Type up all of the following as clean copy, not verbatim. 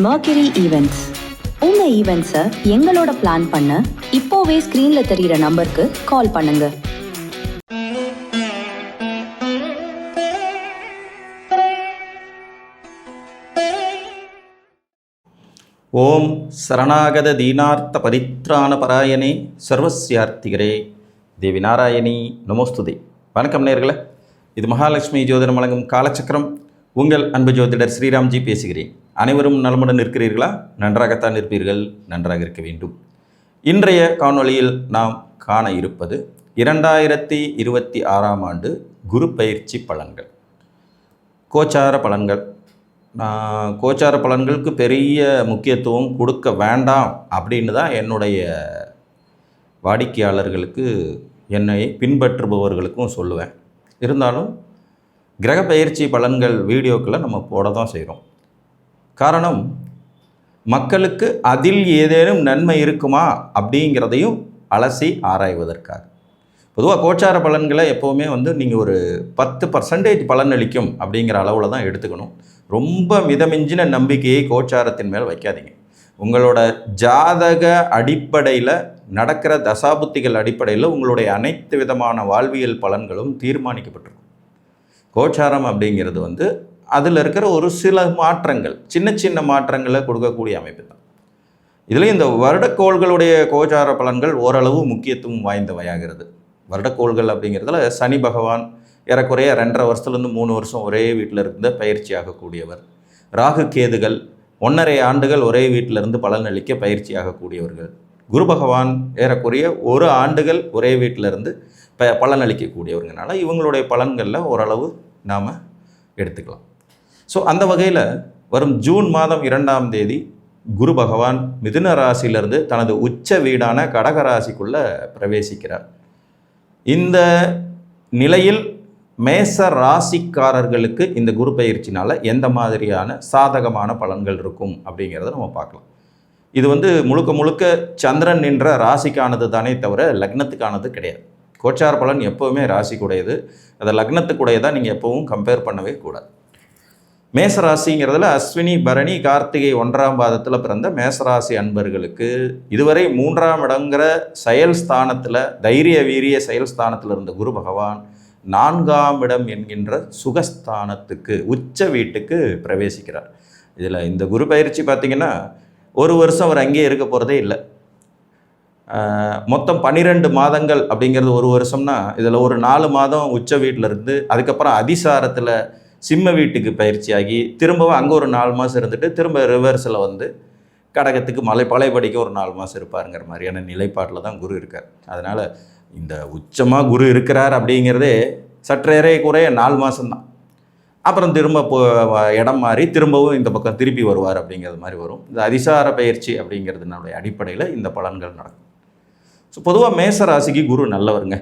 Mercury Events. உங்க ஈவெண்ட்ஸை எங்களோட plan பண்ண இப்போவே ஸ்கிரீன்ல தெரியுற நம்பருக்கு கால் பண்ணுங்க. ஓம் சரணாகத தீனார்த்த பரித்ராண பராயணே சர்வஸ்யார்த்திகரே தேவி நாராயணி நமோஸ்துதே. வணக்கம் நேயர்களே, இது மகாலட்சுமி ஜோதிடம் வழங்கும் காலச்சக்கரம். உங்கள் அன்பு ஜோதிடர் ஸ்ரீராம்ஜி பேசுகிறேன். அனைவரும் நலமுடன் இருக்கிறீர்களா? நன்றாகத்தான் இருப்பீர்கள், நன்றாக இருக்க வேண்டும். இன்றைய காணொளியில் நாம் காண இருப்பது 2026ஆம் ஆண்டு குரு பயிற்சி பலன்கள், கோச்சார பலன்கள். நான் கோச்சார பலன்களுக்கு பெரிய முக்கியத்துவம் கொடுக்க வேண்டாம் அப்படின்னு தான் என்னுடைய வாடிக்கையாளர்களுக்கு, என்னை பின்பற்றுபவர்களுக்கும் சொல்லுவேன். இருந்தாலும் கிரக பயிற்சி பலன்கள் வீடியோக்களை நம்ம போட தான் செய்கிறோம். காரணம், மக்களுக்கு அதில் ஏதேனும் நன்மை இருக்குமா அப்படிங்கிறதையும் அலசி ஆராய்வதற்காக. பொதுவாக கோச்சார பலன்களை எப்போவுமே நீங்கள் ஒரு 10% பலன் அளிக்கும் அப்படிங்கிற அளவில் தான் எடுத்துக்கணும். ரொம்ப மிதமிஞ்சின நம்பிக்கையை கோச்சாரத்தின் மேல் வைக்காதீங்க. உங்களோட ஜாதக அடிப்படையில் நடக்கிற தசாபுத்திகள் அடிப்படையில் உங்களுடைய அனைத்து விதமான வாழ்வியல் பலன்களும் தீர்மானிக்கப்பட்டிருக்கும். கோச்சாரம் அப்படிங்கிறது அதில் இருக்கிற ஒரு சில மாற்றங்கள், சின்ன சின்ன மாற்றங்களை கொடுக்கக்கூடிய அமைப்பு தான். இதில் இந்த வருடக்கோள்களுடைய கோச்சார பலன்கள் ஓரளவு முக்கியத்துவம் வாய்ந்தவையாகிறது. வருடக்கோள்கள் அப்படிங்கிறதுல சனி பகவான் ஏறக்குறைய 2.5 வருஷத்துலேருந்து 3 வருஷம் ஒரே வீட்டில் இருந்து பயிற்சி ஆகக்கூடியவர். ராகு கேதுகள் 1.5 ஆண்டுகள் ஒரே வீட்டிலிருந்து பலன் அளிக்க பயிற்சி ஆகக்கூடியவர்கள். குரு பகவான் ஏறக்குறைய 1 ஆண்டுகள் ஒரே வீட்டிலிருந்து பலன் அளிக்கக்கூடியவர்களால் இவங்களுடைய பலன்களில் ஓரளவு நாம் எடுத்துக்கலாம். ஸோ அந்த வகையில் வரும் ஜூன் மாதம் 2ஆம் தேதி குரு பகவான் மிதுன ராசியிலிருந்து தனது உச்ச வீடான கடக ராசிக்குள்ளே பிரவேசிக்கிறார். இந்த நிலையில் மேச ராசிக்காரர்களுக்கு இந்த குரு பயிற்சினால் எந்த மாதிரியான சாதகமான பலன்கள் இருக்கும் அப்படிங்கிறத நம்ம பார்க்கலாம். இது முழுக்க முழுக்க சந்திரன் என்ற ராசிக்கானது தானே தவிர லக்னத்துக்கானது கிடையாது. கோச்சார பலன் எப்போவுமே ராசிக்குடையது, அதை லக்னத்துக்குடையதாக நீங்கள் எப்போவும் கம்பேர் பண்ணவே கூடாது. மேசராசிங்கிறதுல அஸ்வினி பரணி கார்த்திகை 1ஆம் பாதத்தில் பிறந்த மேசராசி அன்பர்களுக்கு இதுவரை 3ஆம் இடங்கிற செயல் ஸ்தானத்தில், தைரிய வீரிய செயல் ஸ்தானத்தில் இருந்த குரு பகவான் 4ஆம் இடம் என்கின்ற சுகஸ்தானத்துக்கு, உச்ச வீட்டுக்கு பிரவேசிக்கிறார். இதில் இந்த குரு பயிற்சி பார்த்திங்கன்னா 1 வருஷம் அவர் அங்கேயே இருக்க போகிறதே இல்லை. மொத்தம் 12 மாதங்கள் அப்படிங்கிறது 1 வருஷம்னா இதில் ஒரு 4 மாதம் உச்ச வீட்டில் இருந்து அதுக்கப்புறம் அதிசாரத்தில் சிம்ம வீட்டுக்கு பயிற்சியாகி திரும்பவும் அங்கே ஒரு 4 மாதம் இருந்துட்டு திரும்ப ரிவர்ஸில் கடகத்துக்கு பழையபடிக்கு ஒரு 4 மாதம் இருப்பாருங்கிற மாதிரியான நிலைப்பாட்டில் தான் குரு இருக்கார். அதனால் இந்த உச்சமாக குரு இருக்கிறார் அப்படிங்கிறதே சற்றேறே குறைய 4 மாதம்தான். அப்புறம் திரும்ப இடம் மாறி திரும்பவும் இந்த பக்கம் திருப்பி வருவார் அப்படிங்கிறது மாதிரி வரும். இந்த அதிசார பயிற்சி அப்படிங்கிறதுனுடைய அடிப்படையில் இந்த பலன்கள் நடக்கும். ஸோ பொதுவாக மேச ராசிக்கு குரு நல்லவருங்க,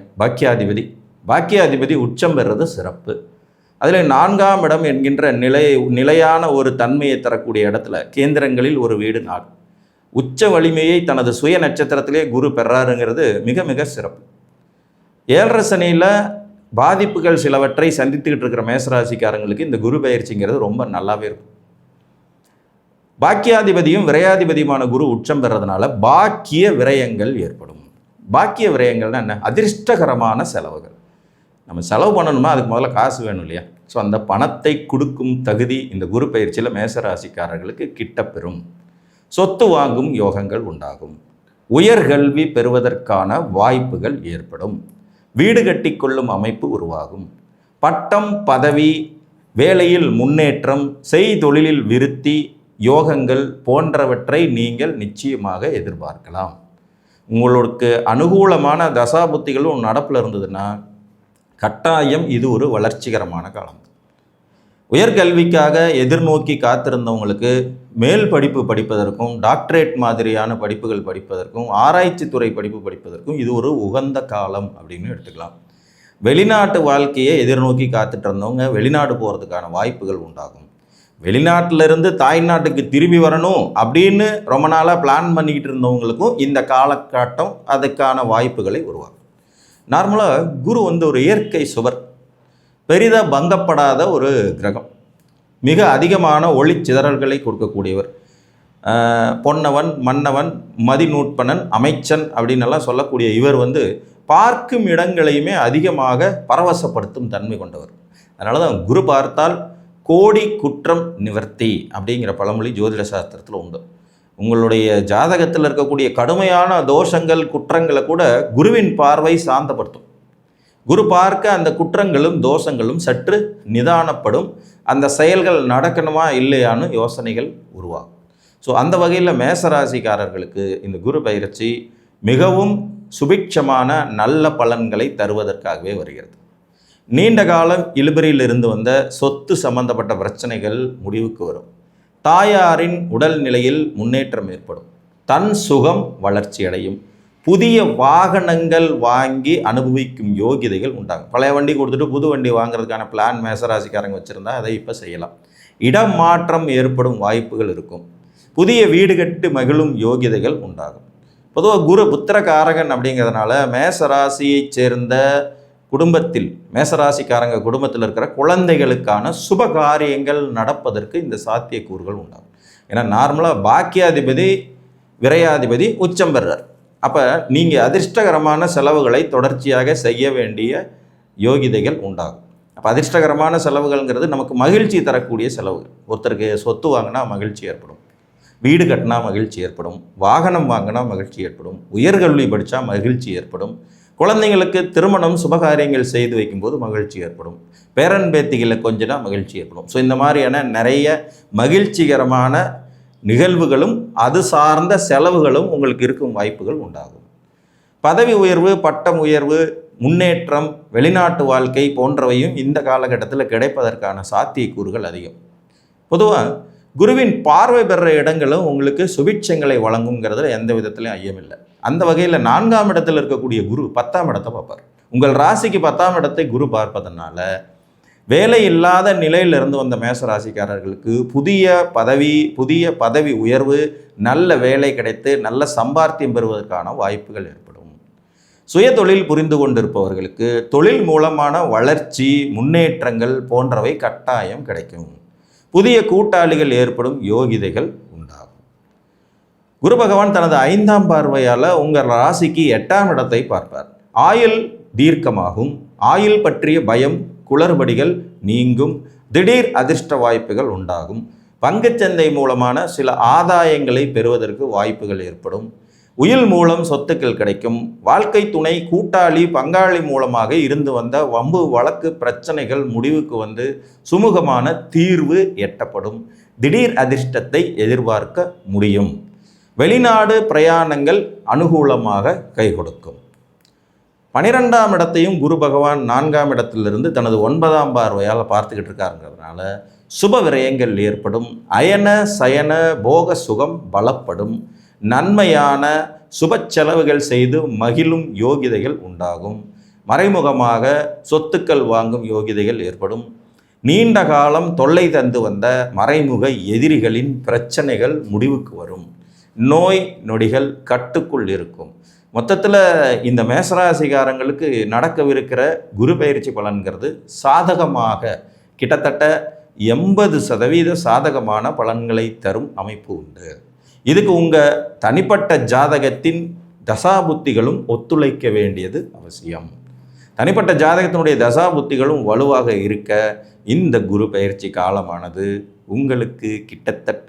பாக்கியாதிபதி உச்சம் பெறுறது சிறப்பு. அதில் 4ஆம் இடம் என்கின்ற நிலையான ஒரு தன்மையை தரக்கூடிய இடத்துல கேந்திரங்களில் ஒரு வீடு நாள் உச்ச வலிமையை தனது சுய நட்சத்திரத்திலே குரு பெறாருங்கிறது மிக மிக சிறப்பு. 7.5 சனியில் பாதிப்புகள் சிலவற்றை சந்தித்துக்கிட்டு இருக்கிற மேசராசிக்காரங்களுக்கு இந்த குரு பயிற்சிங்கிறது ரொம்ப நல்லாவே இருக்கும். பாக்கியாதிபதியும் விரையாதிபதியுமான குரு உச்சம் பெறதுனால பாக்கிய விரயங்கள் ஏற்படும். பாக்கிய விரயங்கள்னா என்ன? அதிர்ஷ்டகரமான செலவுகள். நம்ம செலவு பண்ணணுமா, அதுக்கு முதல்ல காசு வேணும் இல்லையா? ஸோ அந்த பணத்தை கொடுக்கும் தகுதி இந்த குரு பயிற்சியில் மேசராசிக்காரர்களுக்கு கிட்டப்பெறும். சொத்து வாங்கும் யோகங்கள் உண்டாகும். உயர்கல்வி பெறுவதற்கான வாய்ப்புகள் ஏற்படும். வீடு கட்டி கொள்ளும் அமைப்பு உருவாகும். பட்டம், பதவி, வேலையில் முன்னேற்றம், செய்தொழிலில் விருத்தி யோகங்கள் போன்றவற்றை நீங்கள் நிச்சயமாக எதிர்பார்க்கலாம். உங்களுக்கு அனுகூலமான தசாபுத்திகளும் நடப்பில் இருந்ததுன்னா கட்டாயம் இது ஒரு வளர்ச்சிகரமான காலம். உயர்கல்விக்காக எதிர்நோக்கி காத்திருந்தவங்களுக்கு மேல் படிப்பு படிப்பதற்கும், டாக்டரேட் மாதிரியான படிப்புகள் படிப்பதற்கும், ஆராய்ச்சி துறை படிப்பு படிப்பதற்கும் இது ஒரு உகந்த காலம் அப்படின்னு எடுத்துக்கலாம். வெளிநாட்டு வாழ்க்கையை எதிர்நோக்கி காத்துட்டு இருந்தவங்க வெளிநாடு போகிறதுக்கான வாய்ப்புகள் உண்டாகும். வெளிநாட்டிலிருந்து தாய்நாட்டுக்கு திரும்பி வரணும் அப்படின்னு ரொம்ப நாளாக பிளான் பண்ணிக்கிட்டு இருந்தவங்களுக்கும் இந்த காலகட்டம் அதுக்கான வாய்ப்புகளை உருவாக்கும். நார்மலாக குரு ஒரு இயற்கை சுவர், பெரிதாக பங்கப்படாத ஒரு கிரகம், மிக அதிகமான ஒளி சிதறல்களை கொடுக்கக்கூடியவர். பொன்னவன், மன்னவன், மதிநூட்பனன், அமைச்சன் அப்படின்னெல்லாம் சொல்லக்கூடிய இவர் பார்க்கும் இடங்களையுமே அதிகமாக பரவசப்படுத்தும் தன்மை கொண்டவர். அதனால தான் குரு பார்த்தால் கோடி குற்றம் நிவர்த்தி அப்படிங்கிற பழமொழி ஜோதிட சாஸ்திரத்தில் உண்டு. உங்களுடைய ஜாதகத்தில் இருக்கக்கூடிய கடுமையான தோஷங்கள், குற்றங்களை கூட குருவின் பார்வை சாந்தப்படுத்தும். குரு பார்க்க அந்த குற்றங்களும் தோஷங்களும் சற்று நிதானப்படும். அந்த செயல்கள் நடக்கணுமா இல்லையான்னு யோசனைகள் உருவாகும். ஸோ அந்த வகையில் மேசராசிக்காரர்களுக்கு இந்த குரு பயிற்சி மிகவும் சுபிட்சமான நல்ல பலன்களை தருவதற்காகவே வருகிறது. நீண்ட காலம் இழுபறியில் இருந்து வந்த சொத்து சம்பந்தப்பட்ட பிரச்சனைகள் முடிவுக்கு வரும். தாயாரின் உடல் நிலையில் முன்னேற்றம் ஏற்படும். தன் சுகம் வளர்ச்சி அடையும். புதிய வாகனங்கள் வாங்கி அனுபவிக்கும் யோகிதைகள் உண்டாகும். பழைய வண்டி கொடுத்துட்டு புது வண்டி வாங்குறதுக்கான பிளான் மேசராசிக்காரங்க வச்சுருந்தா அதை இப்போ செய்யலாம். இடம் மாற்றம் ஏற்படும் வாய்ப்புகள் இருக்கும். புதிய வீடு கட்டு மகிழும் யோகிதைகள் உண்டாகும். பொதுவாக குரு புத்திரகாரகன் அப்படிங்கிறதுனால மேசராசியை சேர்ந்த குடும்பத்தில், மேசராசிக்காரங்க குடும்பத்தில் இருக்கிற குழந்தைகளுக்கான சுப காரியங்கள் நடப்பதற்கு இந்த சாத்தியக்கூறுகள் உண்டாகும். ஏன்னா நார்மலாக பாக்கியாதிபதி விரையாதிபதி உச்சம் பெறார். அப்போ நீங்கள் அதிர்ஷ்டகரமான செலவுகளை தொடர்ச்சியாக செய்ய வேண்டிய யோகிதைகள் உண்டாகும். அப்போ அதிர்ஷ்டகரமான செலவுகள்ங்கிறது நமக்கு மகிழ்ச்சி தரக்கூடிய செலவுகள். ஒருத்தருக்கு சொத்து வாங்கினா மகிழ்ச்சி ஏற்படும், வீடு கட்டினா மகிழ்ச்சி ஏற்படும், வாகனம் வாங்கினா மகிழ்ச்சி ஏற்படும், உயர்கல்வி படித்தா மகிழ்ச்சி ஏற்படும், குழந்தைங்களுக்கு திருமணம் சுபகாரியங்கள் செய்து வைக்கும்போது மகிழ்ச்சி ஏற்படும், பேரன் பேத்திகளை கொஞ்சனா மகிழ்ச்சி ஏற்படும். ஸோ இந்த மாதிரியான நிறைய மகிழ்ச்சிகரமான நிகழ்வுகளும் அது சார்ந்த செலவுகளும் உங்களுக்கு இருக்கும் வாய்ப்புகள் உண்டாகும். பதவி உயர்வு, பட்டம் உயர்வு, முன்னேற்றம், வெளிநாட்டு வாழ்க்கை போன்றவையும் இந்த காலகட்டத்தில் கிடைப்பதற்கான சாத்தியக்கூறுகள் அதிகம். பொதுவாக குருவின் பார்வை பெற இடங்களும் உங்களுக்கு சுபிட்சங்களை வழங்குங்கிறதுல எந்த விதத்திலையும் ஐயமில்லை. அந்த வகையில் 4ஆம் இடத்தில் இருக்கக்கூடிய குரு 10ஆம் இடத்தை பார்ப்பார். உங்கள் ராசிக்கு 10ஆம் இடத்தை குரு பார்ப்பதனால வேலை இல்லாத நிலையிலிருந்து வந்த மேசராசிக்காரர்களுக்கு புதிய பதவி உயர்வு, நல்ல வேலை கிடைத்து நல்ல சம்பாத்தியம் பெறுவதற்கான வாய்ப்புகள் ஏற்படும். சுய தொழில் புரிந்து கொண்டிருப்பவர்களுக்கு தொழில் மூலமான வளர்ச்சி, முன்னேற்றங்கள் போன்றவை கட்டாயம் கிடைக்கும். புதிய கூட்டாளிகள் ஏற்படும் யோகிதைகள் உண்டாகும். குரு பகவான் தனது 5ஆம் பார்வையால் உங்கள் ராசிக்கு 8ஆம் இடத்தை பார்ப்பார். ஆயுள் தீர்க்கமாகும். ஆயுள் பற்றிய பயம், குளறுபடிகள் நீங்கும். திடீர் அதிர்ஷ்ட வாய்ப்புகள் உண்டாகும். பங்குச்சந்தை மூலமான சில ஆதாயங்களை பெறுவதற்கு வாய்ப்புகள் ஏற்படும். உயில் மூலம் சொத்துக்கள் கிடைக்கும். வாழ்க்கை துணை, கூட்டாளி, பங்காளி மூலமாக இருந்து வந்த வம்பு வழக்கு பிரச்சனைகள் முடிவுக்கு சுமூகமான தீர்வு எட்டப்படும். திடீர் அதிர்ஷ்டத்தை எதிர்பார்க்க முடியும். வெளிநாடு பிரயாணங்கள் அனுகூலமாக கை கொடுக்கும். 12ஆம் இடத்தையும் குரு பகவான் 4ஆம் இடத்திலிருந்து தனது 9ஆம் பார்வையால் பார்த்துக்கிட்டு இருக்காருங்கிறதுனால சுப விரயங்கள் ஏற்படும். அயன சயன போக சுகம் பலப்படும். நன்மையான சுப செலவுகள் செய்து மகிழும் யோகிதைகள் உண்டாகும். மறைமுகமாக சொத்துக்கள் வாங்கும் யோகிதைகள் ஏற்படும். நீண்ட காலம் தொல்லை தந்து வந்த மறைமுக எதிரிகளின் பிரச்சனைகள் முடிவுக்கு வரும். நோய் நொடிகள் கட்டுக்குள் இருக்கும். மொத்தத்தில் இந்த மேசராசிகாரங்களுக்கு நடக்கவிருக்கிற குரு பயிற்சி பலன்கிறது சாதகமாக கிட்டத்தட்ட 80% சாதகமான பலன்களை தரும் அமைப்பு உண்டு. இதுக்கு உங்கள் தனிப்பட்ட ஜாதகத்தின் தசாபுத்திகளும் ஒத்துழைக்க வேண்டியது அவசியம். தனிப்பட்ட ஜாதகத்தினுடைய தசாபுத்திகளும் வலுவாக இருக்க இந்த குரு பயிற்சி காலமானது உங்களுக்கு கிட்டத்தட்ட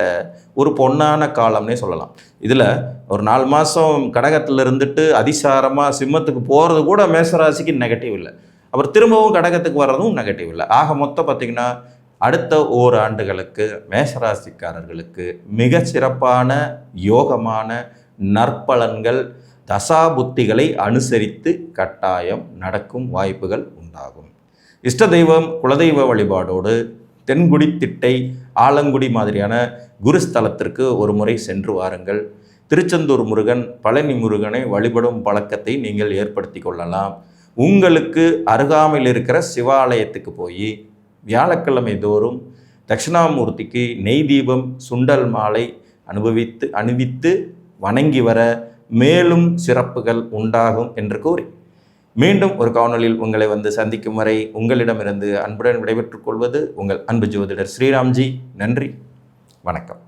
ஒரு பொன்னான காலம்னே சொல்லலாம். இதில் ஒரு 4 மாதம் கடகத்தில் இருந்துட்டு அதிசாரமாக சிம்மத்துக்கு போகிறது கூட மேசராசிக்கு நெகட்டிவ் இல்லை. அப்புறம் திரும்பவும் கடகத்துக்கு வர்றதும் நெகட்டிவ் இல்லை. ஆக மொத்தம் பார்த்திங்கன்னா அடுத்த ஓராண்டுகளுக்கு மேசராசிக்காரர்களுக்கு மிக சிறப்பான யோகமான நற்பலன்கள் தசாபுத்திகளை அனுசரித்து கட்டாயம் நடக்கும் வாய்ப்புகள் உண்டாகும். இஷ்ட தெய்வம் குலதெய்வ வழிபாடோடு தென்குடி, திட்டை, ஆலங்குடி மாதிரியான குருஸ்தலத்திற்கு ஒரு முறை சென்று வாருங்கள். திருச்செந்தூர் முருகன், பழனி முருகனை வழிபடும் பழக்கத்தை நீங்கள் ஏற்படுத்தி கொள்ளலாம். உங்களுக்கு அருகாமையில் இருக்கிற சிவாலயத்துக்கு போய் வியாழக்கிழமை தோறும் தட்சிணாமூர்த்திக்கு நெய் தீபம், சுண்டல் மாலை அணிவித்து வணங்கி வர மேலும் சிறப்புகள் உண்டாகும் என்று கூறி மீண்டும் ஒரு காணொளியில் உங்களை சந்திக்கும் வரை உங்களிடமிருந்து அன்புடன் விடைபெற்றுக் கொள்வது உங்கள் அன்பு ஜோதிடர் ஸ்ரீராம்ஜி. நன்றி, வணக்கம்.